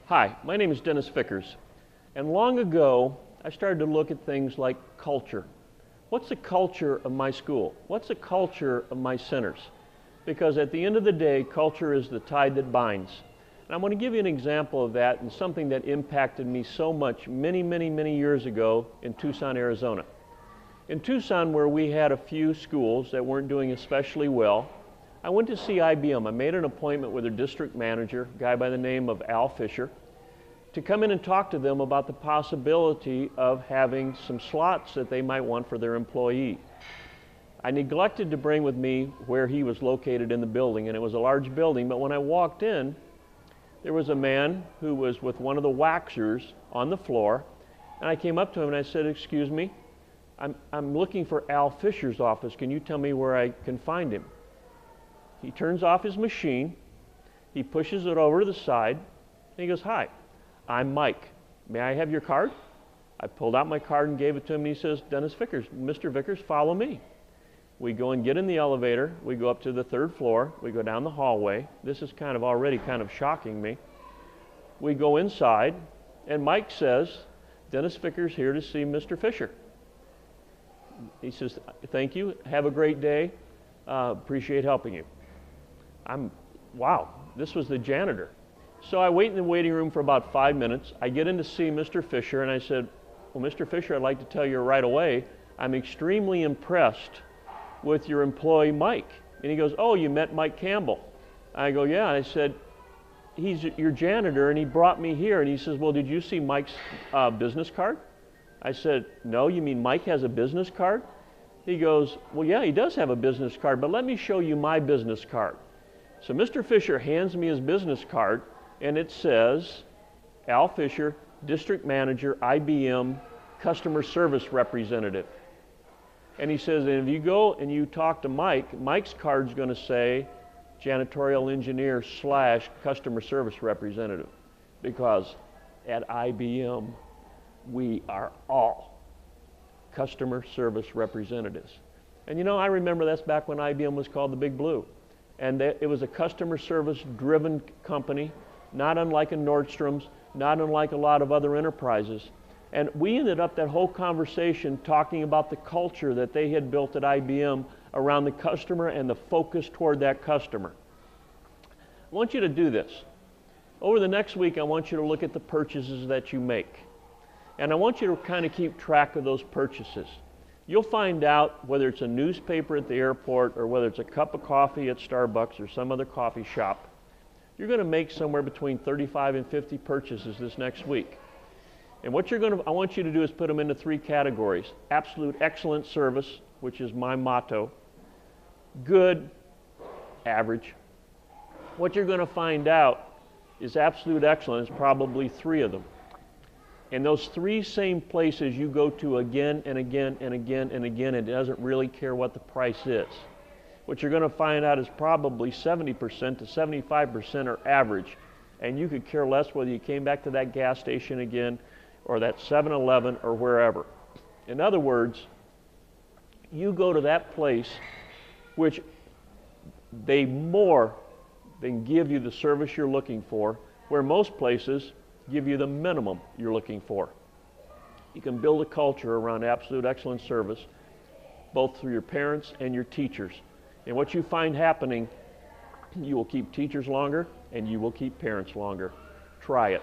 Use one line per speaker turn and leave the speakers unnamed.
Hi, my name is Dennis Vicars, and long ago I started to look at things like culture. What's the culture of my school? What's the culture of my centers? Because at the end of the day, culture is the tide that binds. And I want to give you an example of that and something that impacted me so much many years ago in Tucson, Arizona. In Tucson, where we had a few schools that weren't doing especially well, I went to see IBM. I made an appointment with their district manager, a guy by the name of Al Fisher, to come in and talk to them about the possibility of having some slots that they might want for their employee. I neglected to bring with me where he was located in the building, and it was a large building, but when I walked in, there was a man who was with one of the waxers on the floor, and I came up to him and I said, "Excuse me, I'm looking for Al Fisher's office. Can you tell me where I can find him?" He turns off his machine, he pushes it over to the side, and he goes, "Hi, I'm Mike. May I have your card?" I pulled out my card and gave it to him, and he says, "Dennis Vicars, Mr. Vicars, follow me." We go and get in the elevator, we go up to the third floor, we go down the hallway. This is already shocking me. We go inside, and Mike says, "Dennis Vicars here to see Mr. Fisher." He says, "Thank you, have a great day, appreciate helping you." Wow, this was the janitor. So I wait in the waiting room for about 5 minutes. I get in to see Mr. Fisher, and I said, "Well, Mr. Fisher, I'd like to tell you right away, I'm extremely impressed with your employee, Mike." And he goes, "Oh, you met Mike Campbell?" I go, "Yeah." And I said, "He's your janitor, and he brought me here." And he says, "Well, did you see Mike's business card?" I said, "No, you mean Mike has a business card?" He goes, "Well, yeah, he does have a business card, but let me show you my business card." So Mr. Fisher hands me his business card, and it says, "Al Fisher, District Manager, IBM, Customer Service Representative." And he says, and if you go and you talk to Mike, Mike's card's going to say Janitorial Engineer / Customer Service Representative. Because at IBM, we are all Customer Service Representatives. And you know, I remember that's back when IBM was called the Big Blue. And it was a customer service driven company, not unlike a Nordstrom's, not unlike a lot of other enterprises. And we ended up that whole conversation talking about the culture that they had built at IBM around the customer and the focus toward that customer. I want you to do this. Over the next week, I want you to look at the purchases that you make. And I want you to keep track of those purchases. You'll find out whether it's a newspaper at the airport or whether it's a cup of coffee at Starbucks or some other coffee shop. You're going to make somewhere between 35 and 50 purchases this next week. And what I want you to do is put them into 3 categories. Absolute excellent service, which is my motto. Good, average. What you're going to find out is absolute excellence, probably 3 of them. And those 3 same places you go to again and again and again and again, and it doesn't really care what the price is. What you're going to find out is probably 70% to 75% are average, and you could care less whether you came back to that gas station again or that 7-Eleven or wherever. In other words, you go to that place which they more than give you the service you're looking for, where most places give you the minimum you're looking for. You can build a culture around absolute excellent service, both through your parents and your teachers. And what you find happening, you will keep teachers longer and you will keep parents longer. Try it.